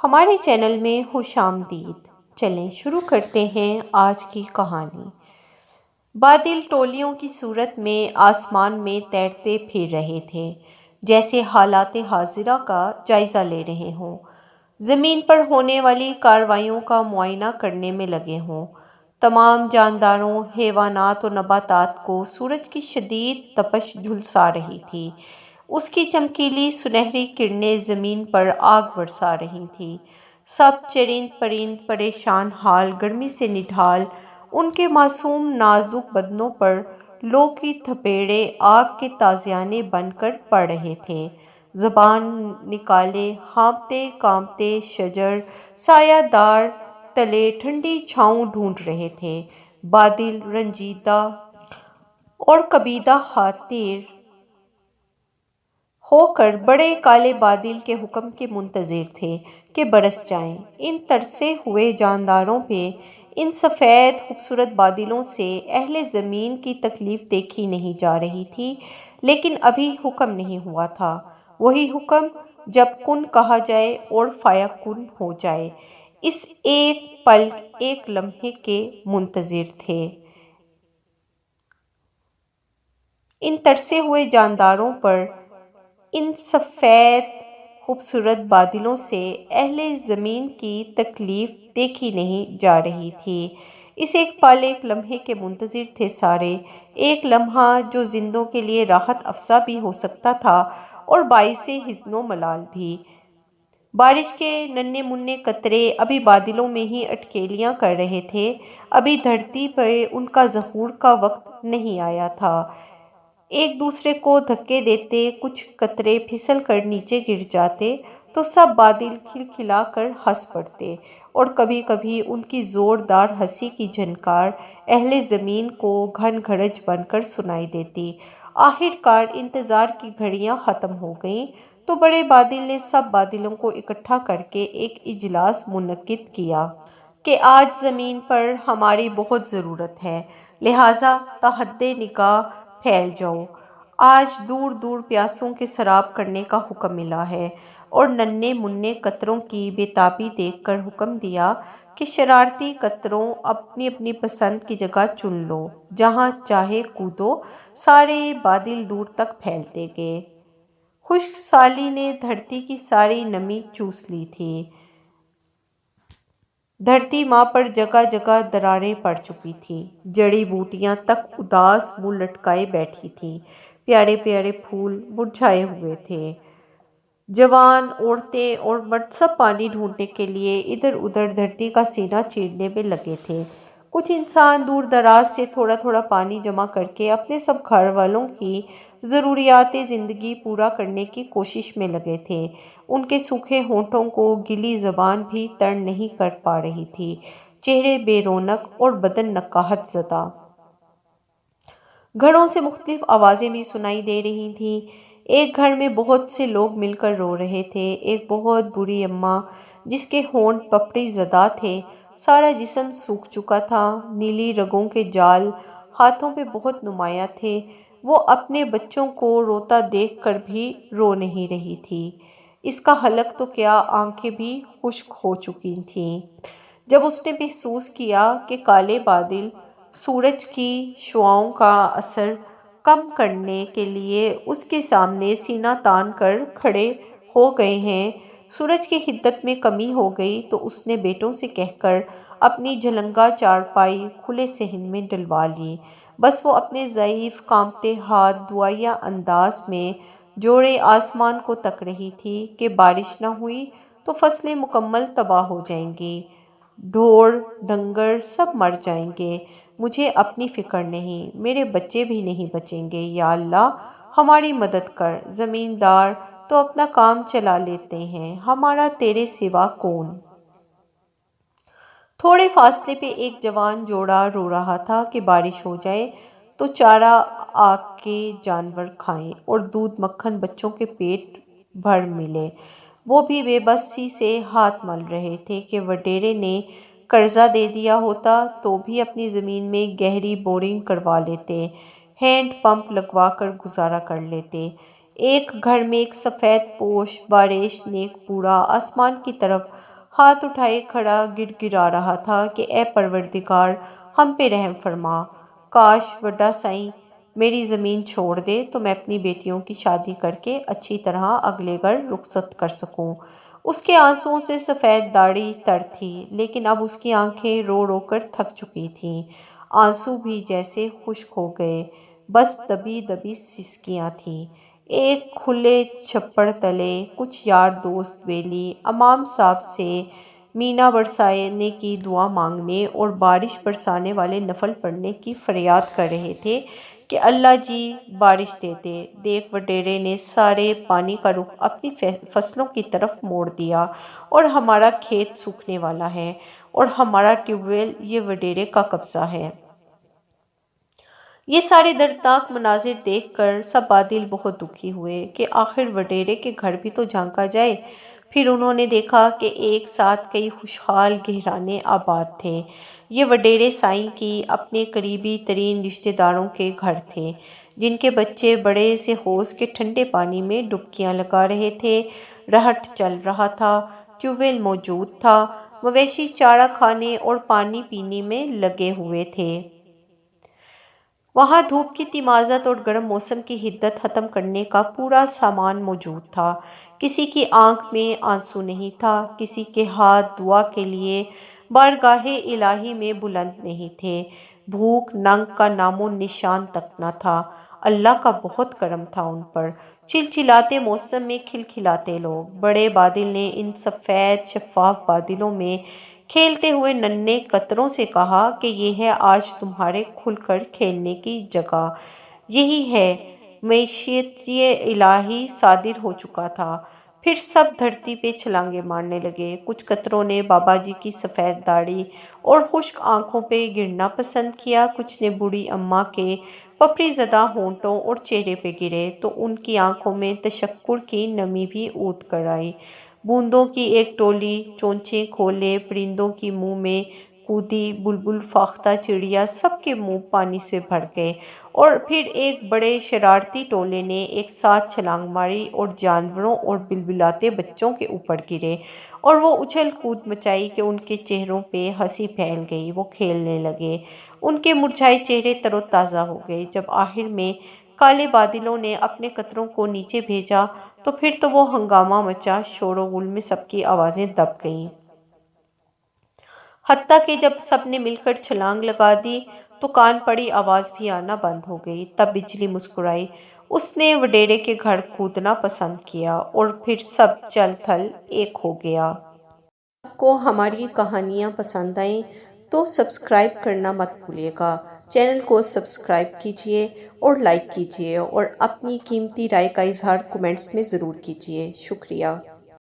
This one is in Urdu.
ہمارے چینل میں خوش آمدید۔ چلیں شروع کرتے ہیں آج کی کہانی۔ بادل ٹولیوں کی صورت میں آسمان میں تیرتے پھر رہے تھے، جیسے حالات حاضرہ کا جائزہ لے رہے ہوں، زمین پر ہونے والی کارروائیوں کا معائنہ کرنے میں لگے ہوں۔ تمام جانداروں، حیوانات اور نباتات کو سورج کی شدید تپش جھلسا رہی تھی۔ اس کی چمکیلی سنہری کرنیں زمین پر آگ برسا رہی تھیں۔ سب چرند پرند پریشان حال گرمی سے نڈھال ان کے معصوم نازک بدنوں پر لو کی تھپیڑے آگ کے تازیانے بن کر پڑ رہے تھے۔ زبان نکالے ہانپتے کانپتے شجر سایہ دار تلے ٹھنڈی چھاؤں ڈھونڈ رہے تھے۔ بادل رنجیدہ اور کبیدہ خاطر ہو کر بڑے کالے بادل کے حکم کے منتظر تھے کہ برس جائیں۔ ان ترسے ہوئے جانداروں پہ، ان سفید خوبصورت بادلوں سے اہل زمین کی تکلیف دیکھی نہیں جا رہی تھی، لیکن ابھی حکم نہیں ہوا تھا۔ وہی حکم جب کن کہا جائے اور فیکون ہو جائے، اس ایک پل ایک لمحے کے منتظر تھے۔ ان ترسے ہوئے جانداروں پر، ان سفید خوبصورت بادلوں سے اہل زمین کی تکلیف دیکھی نہیں جا رہی تھی۔ اس ایک پل ایک لمحے کے منتظر تھے سارے، ایک لمحہ جو زندوں کے لیے راحت افزا بھی ہو سکتا تھا اور باعث حزن و ملال بھی۔ بارش کے ننھے منھے قطرے ابھی بادلوں میں ہی اٹکیلیاں کر رہے تھے، ابھی دھرتی پہ ان کا ظہور کا وقت نہیں آیا تھا۔ ایک دوسرے کو دھکے دیتے کچھ قطرے پھسل کر نیچے گر جاتے تو سب بادل کھلکھلا کر ہنس پڑتے، اور کبھی کبھی ان کی زوردار ہنسی کی جھنکار اہل زمین کو گھن گرج بن کر سنائی دیتی۔ آخر کار انتظار کی گھڑیاں ختم ہو گئیں تو بڑے بادل نے سب بادلوں کو اکٹھا کر کے ایک اجلاس منعقد کیا کہ آج زمین پر ہماری بہت ضرورت ہے، لہٰذا تحت نگاہ پھیل جاؤ۔ آج دور دور پیاسوں کے سراب کرنے کا حکم ملا ہے، اور ننھے منھے قطروں کی بے تابی دیکھ کر حکم دیا کہ شرارتی قطروں اپنی اپنی پسند کی جگہ چن لو، جہاں چاہے کودو۔ سارے بادل دور تک پھیلتے گئے۔ خشک سالی نے دھرتی کی ساری نمی چوس لی تھی۔ دھرتی ماں پر جگہ جگہ دراریں پڑ چکی تھیں، جڑی بوٹیاں تک اداس منہ لٹکائے بیٹھی تھیں، پیارے پیارے پھول مرجھائے ہوئے تھے۔ جوان، عورتیں اور مرد سب پانی ڈھونڈنے کے لیے ادھر ادھر دھرتی کا سینہ چیرنے میں لگے تھے۔ کچھ انسان دور دراز سے تھوڑا تھوڑا پانی جمع کر کے اپنے سب گھر والوں کی ضروریات زندگی پورا کرنے کی کوشش میں لگے تھے۔ ان کے سوکھے ہونٹوں کو گیلی زبان بھی تر نہیں کر پا رہی تھی، چہرے بے رونق اور بدن نکاہت زدہ۔ گھروں سے مختلف آوازیں بھی سنائی دے رہی تھیں۔ ایک گھر میں بہت سے لوگ مل کر رو رہے تھے۔ ایک بہت بوڑھی اماں، جس کے ہونٹ پپڑی زدہ تھے، سارا جسم سوکھ چکا تھا، نیلی رگوں کے جال ہاتھوں پہ بہت نمایاں تھے، وہ اپنے بچوں کو روتا دیکھ کر بھی رو نہیں رہی تھی۔ اس کا حلق تو کیا، آنکھیں بھی خشک ہو چکی تھیں، جب اس نے محسوس کیا کہ کالے بادل سورج کی شعاؤں کا اثر کم کرنے کے لیے اس کے سامنے سینہ تان کر کھڑے ہو گئے ہیں۔ سورج کی حدت میں کمی ہو گئی تو اس نے بیٹوں سے کہہ کر اپنی جھلنگا چارپائی کھلے صحن میں ڈلوا لی۔ بس وہ اپنے ضعیف کانپتے ہاتھ دعائیا انداز میں جوڑے آسمان کو تک رہی تھی کہ بارش نہ ہوئی تو فصلیں مکمل تباہ ہو جائیں گی، ڈھور ڈنگر سب مر جائیں گے، مجھے اپنی فکر نہیں، میرے بچے بھی نہیں بچیں گے، یا اللہ ہماری مدد کر۔ زمیندار تو اپنا کام چلا لیتے ہیں، ہمارا تیرے سوا کون؟ تھوڑے فاصلے پہ ایک جوان جوڑا رو رہا تھا کہ بارش ہو جائے تو چارہ آ کے جانور کھائیں اور دودھ مکھن بچوں کے پیٹ بھر ملے۔ وہ بھی بے بسی سے ہاتھ مل رہے تھے کہ وڈیرے نے قرضہ دے دیا ہوتا تو بھی اپنی زمین میں گہری بورنگ کروا لیتے، ہینڈ پمپ لگوا کر گزارا کر لیتے۔ ایک گھر میں ایک سفید پوش باریش نیک بوڑھا آسمان کی طرف ہاتھ اٹھائے کھڑا گڑ گڑا رہا تھا کہ اے پروردگار ہم پہ رحم فرما، کاش وڈا سائیں میری زمین چھوڑ دے تو میں اپنی بیٹیوں کی شادی کر کے اچھی طرح اگلے گھر رخصت کر سکوں۔ اس کے آنسوؤں سے سفید داڑھی تر تھی، لیکن اب اس کی آنکھیں رو رو کر تھک چکی تھیں، آنسو بھی جیسے خشک ہو گئے، بس دبی دبی سسکیاں تھیں۔ ایک کھلے چھپڑ تلے کچھ یار دوست بیلی امام صاحب سے مینا برسانے کی دعا مانگنے اور بارش برسانے والے نفل پڑھنے کی فریاد کر رہے تھے کہ اللہ جی بارش دے دے۔ دیکھ وڈیرے نے سارے پانی کا رخ اپنی فصلوں کی طرف موڑ دیا، اور ہمارا کھیت سوکھنے والا ہے اور ہمارا ٹیوب ویل یہ وڈیرے کا قبضہ ہے۔ یہ سارے دردناک مناظر دیکھ کر سب بادل بہت دکھی ہوئے کہ آخر وڈیرے کے گھر بھی تو جھانکا جائے۔ پھر انہوں نے دیکھا کہ ایک ساتھ کئی خوشحال گھرانے آباد تھے۔ یہ وڈیرے سائیں کی اپنے قریبی ترین رشتہ داروں کے گھر تھے، جن کے بچے بڑے سے حوض کے ٹھنڈے پانی میں ڈبکیاں لگا رہے تھے۔ رہٹ چل رہا تھا، ٹیوب ویل موجود تھا، مویشی چارہ کھانے اور پانی پینے میں لگے ہوئے تھے۔ وہاں دھوپ کی تیمازت اور گرم موسم کی حدت ختم کرنے کا پورا سامان موجود تھا۔ کسی کی آنکھ میں آنسو نہیں تھا، کسی کے ہاتھ دعا کے لیے بارگاہ الہی میں بلند نہیں تھے۔ بھوک ننگ کا نام و نشان تک نہ تھا۔ اللہ کا بہت کرم تھا ان پر۔ چلچلاتے موسم میں کھلکھلاتے لوگ۔ بڑے بادل نے ان سفید شفاف بادلوں میں کھیلتے ہوئے ننھے قطروں سے کہا کہ یہ ہے آج تمہارے کھل کر کھیلنے کی جگہ، یہی ہے۔ مشیت الہی صادر ہو چکا تھا۔ پھر سب دھرتی پہ چھلانگیں مارنے لگے۔ کچھ قطروں نے بابا جی کی سفید داڑھی اور خشک آنکھوں پہ گرنا پسند کیا، کچھ نے بوڑھی اماں کے پپڑی زدہ ہونٹوں اور چہرے پہ گرے تو ان کی آنکھوں میں تشکر کی نمی بھی اُوت کر آئی۔ بوندوں کی ایک ٹولی چونچیں کھولے پرندوں کی منہ میں کودی، بلبل، فاختہ چڑیا سب کے منہ پانی سے بھر گئے، اور پھر ایک بڑے شرارتی ٹولے نے ایک ساتھ چھلانگ ماری اور جانوروں اور بلبلاتے بچوں کے اوپر گرے، اور وہ اچھل کود مچائی کہ ان کے چہروں پہ ہنسی پھیل گئی۔ وہ کھیلنے لگے، ان کے مرجھائے چہرے تر و تازہ ہو گئے۔ جب آخر میں کالے بادلوں نے اپنے قطروں کو نیچے بھیجا تو پھر تو وہ ہنگامہ مچا، شور و غل میں سب کی آوازیں دب گئیں۔ حتیٰ کہ جب سب نے مل کر چھلانگ لگا دی تو کان پڑی آواز بھی آنا بند ہو گئی۔ تب بجلی مسکرائی۔ اس نے وڈیرے کے گھر کودنا پسند کیا اور پھر سب چل تھل ایک ہو گیا۔ آپ کو ہماری کہانیاں پسند آئیں تو سبسکرائب کرنا مت بھولیے گا۔ چینل کو سبسکرائب کیجیے اور لائک کیجیے، اور اپنی قیمتی رائے کا اظہار کمنٹس میں ضرور کیجیے۔ شکریہ۔